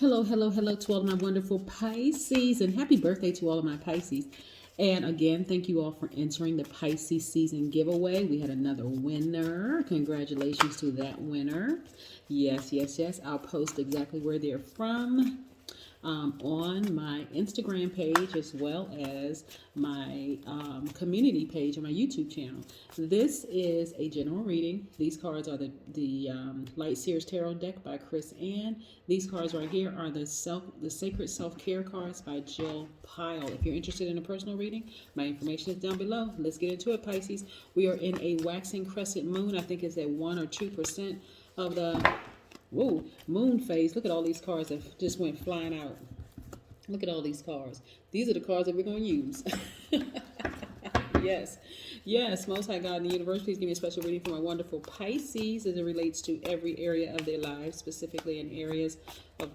Hello, hello, hello to all of my wonderful Pisces, and happy birthday to all of my Pisces. And again, thank you all for entering the Pisces season giveaway. We had another winner. Congratulations to that winner. Yes, yes, yes. I'll post exactly where they're from on my Instagram page as well as my community page on my YouTube channel. This is a general reading. These cards are the Light Seers Tarot deck by CRESCENT. These cards right here are the Sacred Self-Care cards by Jill Pyle. If you're interested in a personal reading, my information is down below. Let's get into it, Pisces. We are in a waxing crescent moon. I think it's at 1 or 2% of the moon phase. Look at all these cards that just went flying out. Look at all these cards. These are the cards that we're going to use. Yes. Yes, Most High God in the universe, please give me a special reading for my wonderful Pisces as it relates to every area of their lives, specifically in areas of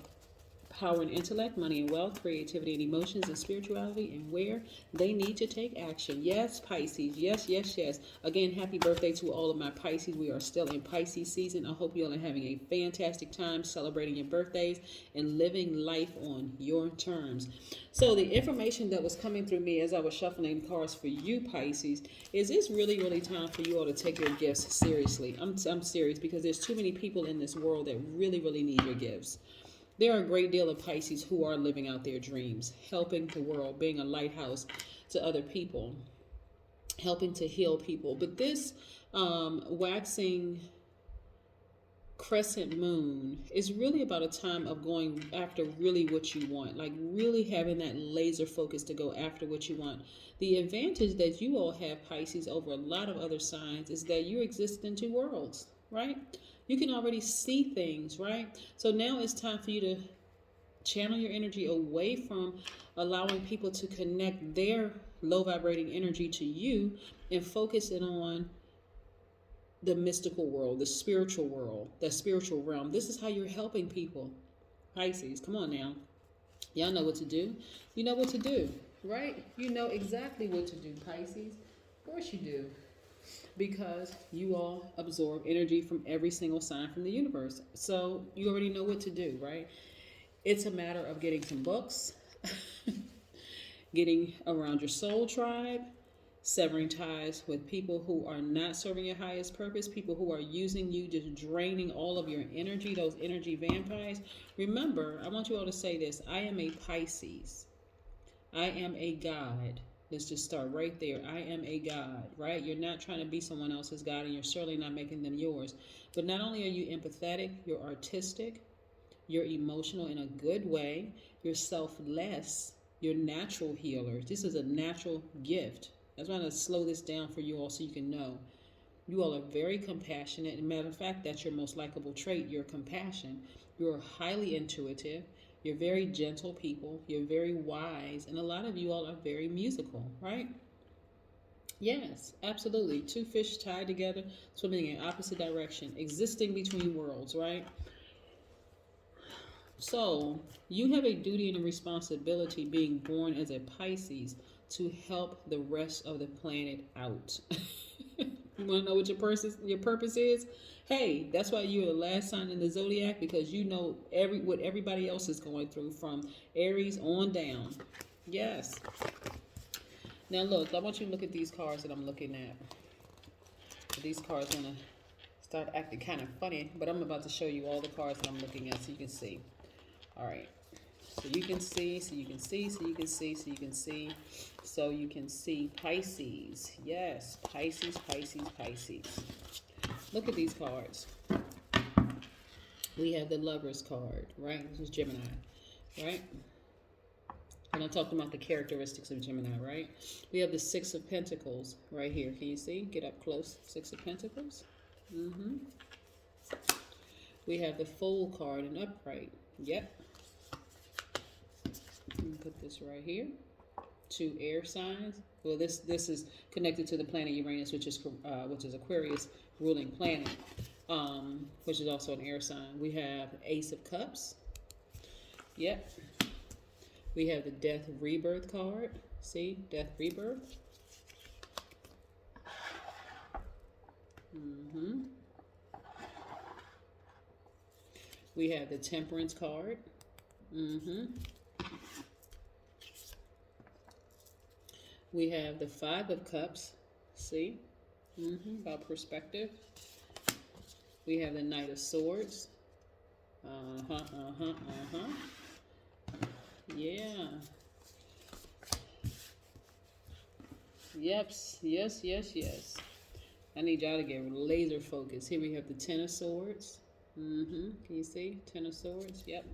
power and intellect, money and wealth, creativity and emotions, and spirituality, and where they need to take action. Yes, Pisces. Yes, yes, yes. Again, happy birthday to all of my Pisces. We are still in Pisces season. I hope you all are having a fantastic time celebrating your birthdays and living life on your terms. So the information that was coming through me as I was shuffling cards for you, Pisces, is it's really, really time for you all to take your gifts seriously. I'm serious, because there's too many people in this world that really, really need your gifts. There are a great deal of Pisces who are living out their dreams, helping the world, being a lighthouse to other people, helping to heal people. But this waxing crescent moon is really about a time of going after really what you want, like really having that laser focus to go after what you want. The advantage that you all have, Pisces, over a lot of other signs is that you exist in two worlds, right? You can already see things, right? So now it's time for you to channel your energy away from allowing people to connect their low vibrating energy to you and focus it on the mystical world, the spiritual world, the spiritual realm. This is how you're helping people. Pisces, come on now. Y'all know what to do. You know what to do, right? You know exactly what to do, Pisces. Of course you do. Because you all absorb energy from every single sign from the universe. So you already know what to do, right? It's a matter of getting some books, getting around your soul tribe, severing ties with people who are not serving your highest purpose, people who are using you, just draining all of your energy, those energy vampires. Remember, I want you all to say this: I am a Pisces. I am a God. Let's just start right there. I am a God, right? You're not trying to be someone else's God, and you're certainly not making them yours. But not only are you empathetic, you're artistic, you're emotional in a good way, you're selfless, you're natural healers. This is a natural gift. I just want to slow this down for you all so you can know. You all are very compassionate. As a matter of fact, that's your most likable trait, your compassion. You're highly intuitive. You're very gentle people. You're very wise. And a lot of you all are very musical, right? Yes, absolutely. Two fish tied together, swimming in opposite direction, existing between worlds, right? So you have a duty and a responsibility being born as a Pisces to help the rest of the planet out. You want to know what your purpose is? Hey, that's why you're the last sign in the zodiac, because you know what everybody else is going through from Aries on down. Yes. Now look, I want you to look at these cards that I'm looking at. These cards want to start acting kind of funny, but I'm about to show you all the cards that I'm looking at so you can see. All right. So you can see, so you can see, so you can see, so you can see, so you can see Pisces. Yes, Pisces, Pisces, Pisces. Look at these cards. We have the Lover's card, right? This is Gemini, right? And I talked about the characteristics of Gemini, right? We have the Six of Pentacles right here. Can you see? Get up close. Six of Pentacles. We have the Fool card in upright. Yep. Put this right here. Two air signs. Well, this is connected to the planet Uranus, which is Aquarius ruling planet, which is also an air sign. We have Ace of Cups. Yep. We have the Death Rebirth card. See, Death Rebirth. We have the Temperance card. Mm-hmm. We have the Five of Cups. See? About perspective. We have the Knight of Swords. Yeah. Yep. Yes. I need y'all to get laser focused. Here we have the Ten of Swords. Can you see? Ten of Swords. Yep.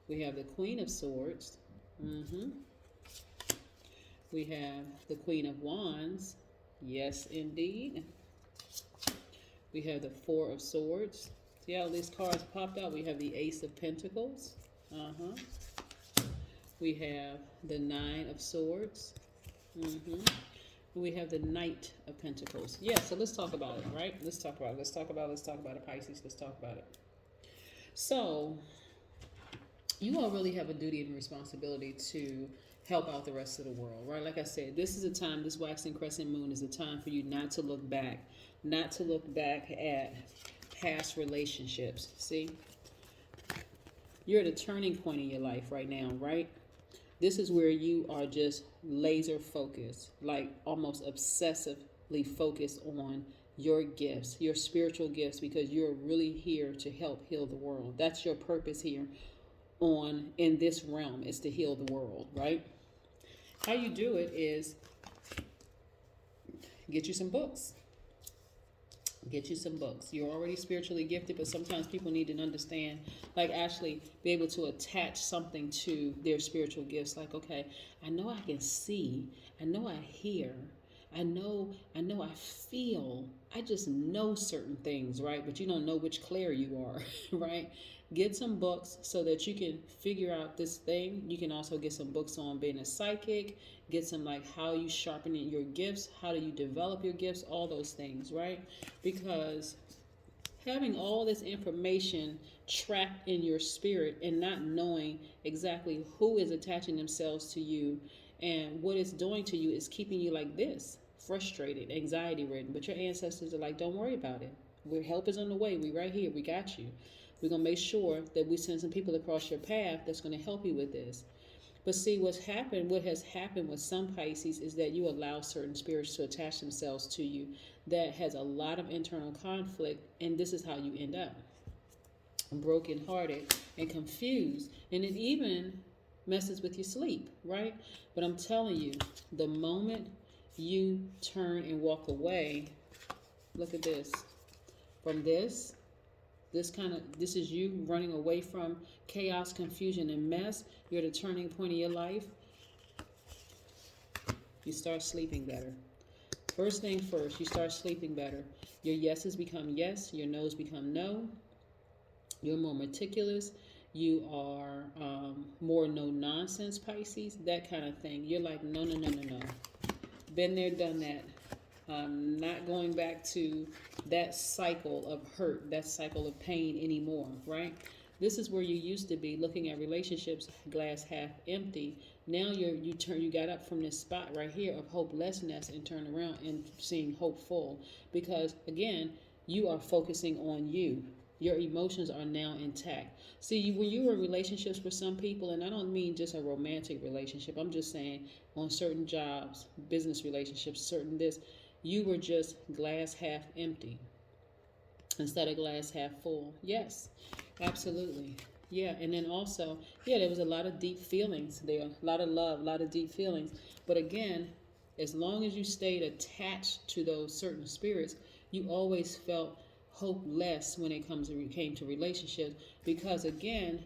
We have the Queen of Swords. We have the Queen of Wands. Yes, indeed. We have the Four of Swords. See how these cards popped out? We have the Ace of Pentacles. We have the Nine of Swords. We have the Knight of Pentacles. Yeah, so let's talk about it, right? Let's talk about it, Pisces. Let's talk about it. So, you all really have a duty and responsibility to help out the rest of the world, right? Like I said, this is a time, this waxing crescent moon is a time for you not to look back at past relationships. See? You're at a turning point in your life right now, right? This is where you are just laser focused, like almost obsessively focused on your gifts, your spiritual gifts, because you're really here to help heal the world. That's your purpose here in this realm, is to heal the world, right? How you do it is get you some books. Get you some books. You're already spiritually gifted, but sometimes people need to understand, like actually be able to attach something to their spiritual gifts. Like, okay, I know I can see, I know I hear, I know I feel. I just know certain things, right? But you don't know which Claire you are, right? Get some books so that you can figure out this thing. You can also get some books on being a psychic, get some like how you sharpen your gifts, how do you develop your gifts, all those things, right? Because having all this information trapped in your spirit and not knowing exactly who is attaching themselves to you and what it's doing to you is keeping you like this, frustrated, anxiety ridden. But your ancestors are like, don't worry about it. Help is on the way. We right here. We got you. We're going to make sure that we send some people across your path that's going to help you with this. But see, what has happened with some Pisces is that you allow certain spirits to attach themselves to you that has a lot of internal conflict, and this is how you end up brokenhearted and confused, and it even messes with your sleep, right? But I'm telling you, the moment you turn and walk away, look at this, from this is you running away from chaos, confusion, and mess. You're at a turning point in your life. You start sleeping better. First thing first, you start sleeping better. Your yeses become yes. Your no's become no. You're more meticulous. You are more no-nonsense Pisces, that kind of thing. You're like, no. Been there, done that. Not going back to that cycle of hurt, that cycle of pain anymore, right? This is where you used to be looking at relationships glass half empty. Now you got up from this spot right here of hopelessness and turned around and seeing hopeful, because again, you are focusing on you. Your emotions are now intact. See, when you were in relationships with some people, and I don't mean just a romantic relationship, I'm just saying on certain jobs, business relationships, certain this, you were just glass half empty instead of glass half full. Yes, absolutely. Yeah, and then also, yeah, there was a lot of deep feelings there, a lot of love, a lot of deep feelings. But again, as long as you stayed attached to those certain spirits, you always felt hopeless when it came to relationships, because again,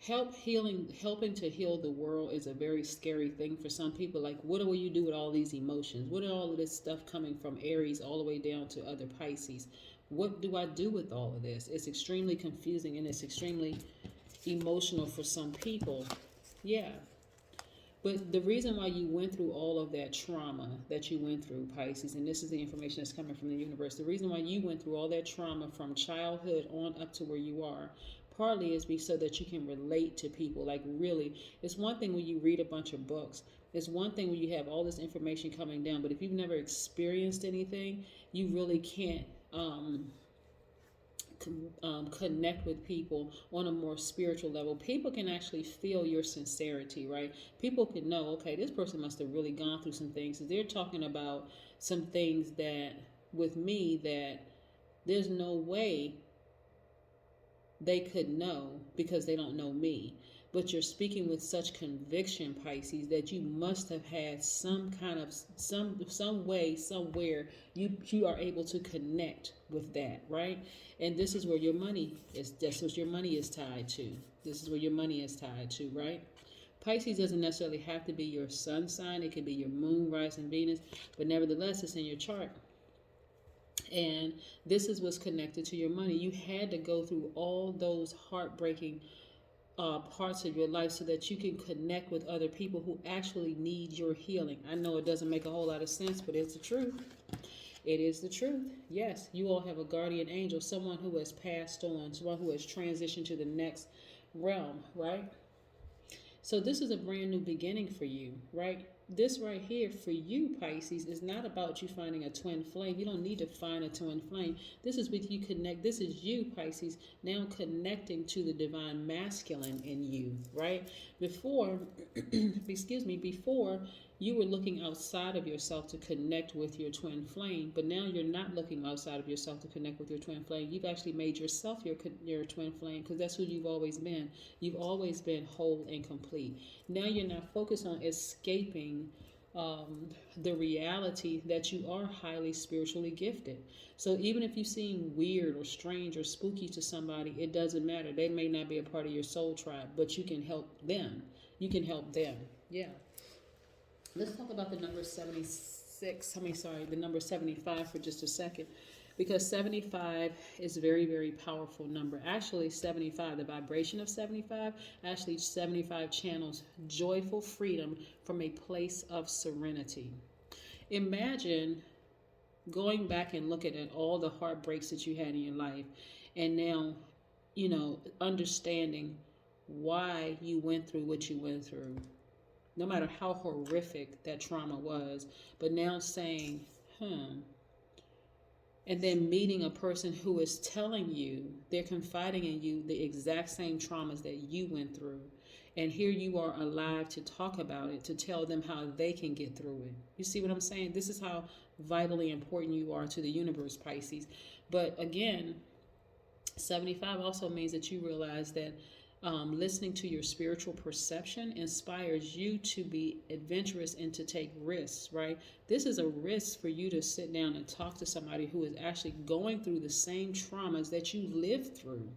helping to heal the world is a very scary thing for some people. Like, what do you do with all these emotions? What are all of this stuff coming from Aries all the way down to other Pisces? What do I do with all of this? It's extremely confusing and it's extremely emotional for some people. Yeah. But the reason why you went through all of that trauma that you went through, Pisces, and this is the information that's coming from the universe, the reason why you went through all that trauma from childhood on up to where you are, partly is so that you can relate to people. Like, really, it's one thing when you read a bunch of books. It's one thing when you have all this information coming down, but if you've never experienced anything, you really can't connect with people on a more spiritual level. People can actually feel your sincerity, right? People can know, okay, this person must have really gone through some things. They're talking about some things that with me that there's no way they could know because they don't know me. But you're speaking with such conviction, Pisces, that you must have had some kind of some way, somewhere you are able to connect with that, right? And this is where your money is. That's what your money is tied to. This is where your money is tied to, right? Pisces doesn't necessarily have to be your sun sign. It can be your moon, rising, Venus, but nevertheless, it's in your chart. And this is what's connected to your money. You had to go through all those heartbreaking parts of your life so that you can connect with other people who actually need your healing. I know it doesn't make a whole lot of sense, but it's the truth. It is the truth. Yes, you all have a guardian angel, someone who has passed on, someone who has transitioned to the next realm, right? So this is a brand new beginning for you, right? This right here for you, Pisces, is not about you finding a twin flame. You don't need to find a twin flame. This is with you connect. This is you, Pisces, now connecting to the divine masculine in you, right? Before, before you were looking outside of yourself to connect with your twin flame, but now you're not looking outside of yourself to connect with your twin flame. You've actually made yourself your twin flame because that's who you've always been. You've always been whole and complete. Now you're not focused on escaping the reality that you are highly spiritually gifted. So even if you seem weird or strange or spooky to somebody, it doesn't matter. They may not be a part of your soul tribe, but you can help them. You can help them. Yeah. Let's talk about the number 75 for just a second, because 75 is a very, very powerful number. Actually, 75, the vibration of 75, actually 75 channels joyful freedom from a place of serenity. Imagine going back and looking at all the heartbreaks that you had in your life, and now, understanding why you went through what you went through. No matter how horrific that trauma was, but now saying, and then meeting a person who is telling you, they're confiding in you the exact same traumas that you went through. And here you are alive to talk about it, to tell them how they can get through it. You see what I'm saying? This is how vitally important you are to the universe, Pisces. But again, 75 also means that you realize that listening to your spiritual perception inspires you to be adventurous and to take risks, right? This is a risk for you to sit down and talk to somebody who is actually going through the same traumas that you lived through.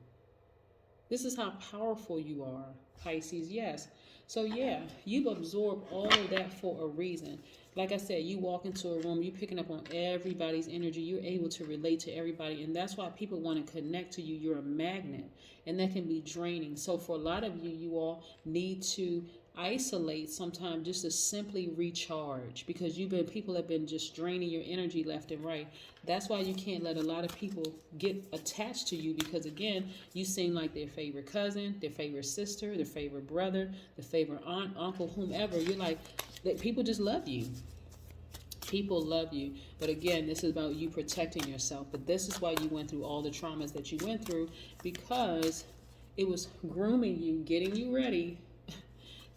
This is how powerful you are, Pisces. Yes. So yeah, you've absorbed all of that for a reason. Like I said, you walk into a room, you're picking up on everybody's energy. You're able to relate to everybody. And that's why people want to connect to you. You're a magnet. And that can be draining. So for a lot of you, you all need to isolate sometimes just to simply recharge, because people have been just draining your energy left and right. That's why you can't let a lot of people get attached to you, because again, you seem like their favorite cousin, their favorite sister, their favorite brother, their favorite aunt, uncle, whomever. You're like, people just love you. People love you. But again, this is about you protecting yourself. But this is why you went through all the traumas that you went through, because it was grooming you, getting you ready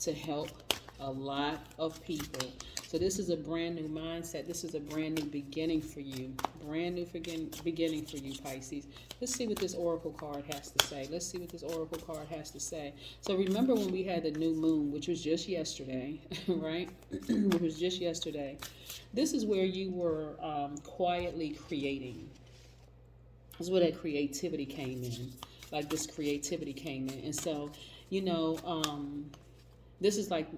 to help a lot of people. So this is a brand new mindset. This is a brand new beginning for you. Brand new beginning for you, Pisces. Let's see what this oracle card has to say. Let's see what this oracle card has to say. So remember when we had the new moon, which was just yesterday, right? Which was just yesterday. This is where you were quietly creating. This is where that creativity came in. Like this creativity came in. And so, this is like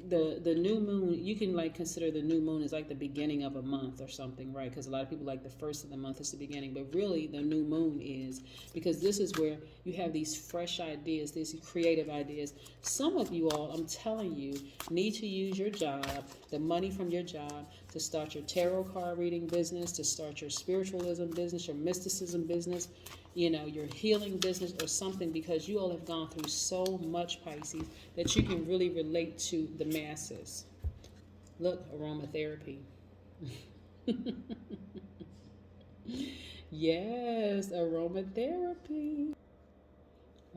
the new moon. You can like consider the new moon as like the beginning of a month or something, right? Because a lot of people like the first of the month is the beginning, but really the new moon is, because this is where you have these fresh ideas, these creative ideas. Some of you all, I'm telling you, need to use your job, the money from your job, to start your tarot card reading business, to start your spiritualism business, your mysticism business, your healing business or something, because you all have gone through so much, Pisces, that you can really relate to the masses. Look, aromatherapy. Yes, aromatherapy.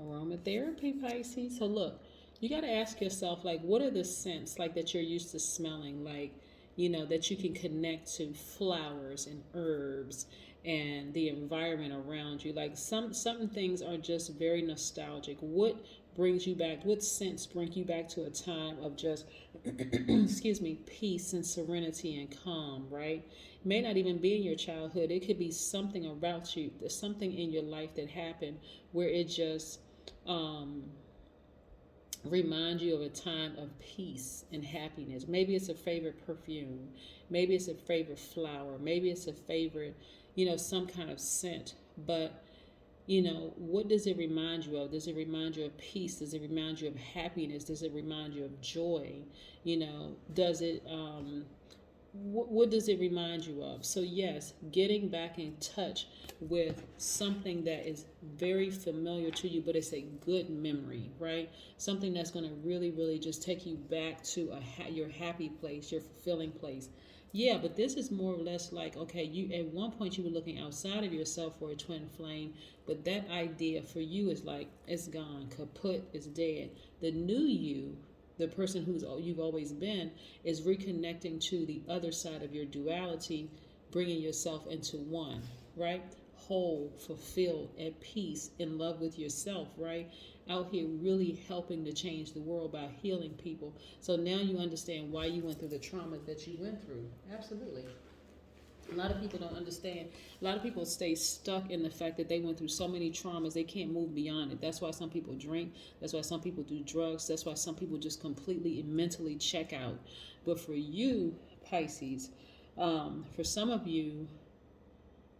Aromatherapy, Pisces. So look, you got to ask yourself, like, what are the scents like that you're used to smelling, like, that you can connect to flowers and herbs and the environment around you. Like some things are just very nostalgic. What brings you back? What scents bring you back to a time of just excuse me, peace and serenity and calm, right? It may not even be in your childhood. It could be something about you, there's something in your life that happened where it just um, remind you of a time of peace and happiness. Maybe it's a favorite perfume. Maybe it's a favorite flower. Maybe it's a favorite, some kind of scent. But, what does it remind you of? Does it remind you of peace? Does it remind you of happiness? Does it remind you of joy? Does it, what does it remind you of? So yes, getting back in touch with something that is very familiar to you, but it's a good memory, right? Something that's going to really, really just take you back to your happy place, your fulfilling place. Yeah, but this is more or less like, okay, you at one point you were looking outside of yourself for a twin flame, but that idea for you is like, it's gone, kaput, it's dead. The new you, the person who's you've always been, is reconnecting to the other side of your duality, bringing yourself into one, right? Whole, fulfilled, at peace, in love with yourself, right? Out here really helping to change the world by healing people. So now you understand why you went through the traumas that you went through. Absolutely. A lot of people don't understand. A lot of people stay stuck in the fact that they went through so many traumas, they can't move beyond it. That's why some people drink. That's why some people do drugs. That's why some people just completely mentally check out. But for you, Pisces, for some of you,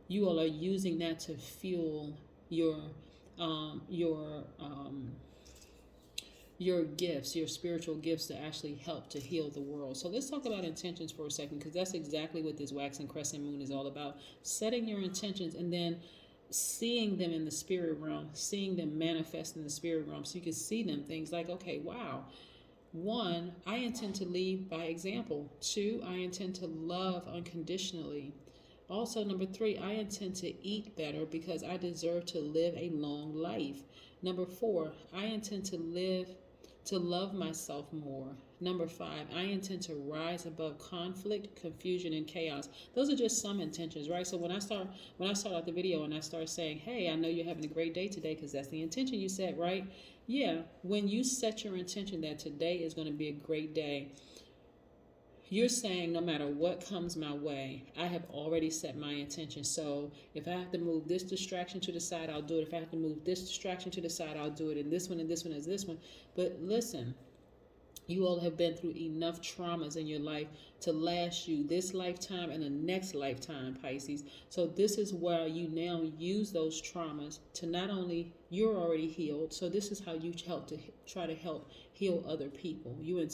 you all are using that to fuel your gifts, your spiritual gifts, to actually help to heal the world. So let's talk about intentions for a second, because that's exactly what this waxing crescent moon is all about. Setting your intentions and then seeing them in the spirit realm, seeing them manifest in the spirit realm, so you can see them. Things like, okay, wow. 1, I intend to lead by example. 2, I intend to love unconditionally. Also, number 3, I intend to eat better because I deserve to live a long life. Number 4, I intend to love myself more. Number 5, I intend to rise above conflict, confusion, and chaos. Those are just some intentions, right? So when I start out the video and I start saying, hey, I know you're having a great day today, because that's the intention you set, right? Yeah, when you set your intention that today is going to be a great day, you're saying no matter what comes my way, I have already set my intention. So if I have to move this distraction to the side, I'll do it. If I have to move this distraction to the side, I'll do it. And this one and this one is this one. But listen, you all have been through enough traumas in your life to last you this lifetime and the next lifetime, Pisces. So this is where you now use those traumas to not only, you're already healed, so this is how you try to help heal other people. You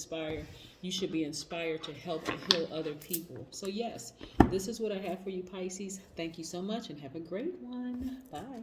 should be inspired to help to heal other people. So yes, this is what I have for you, Pisces. Thank you so much and have a great one. Bye.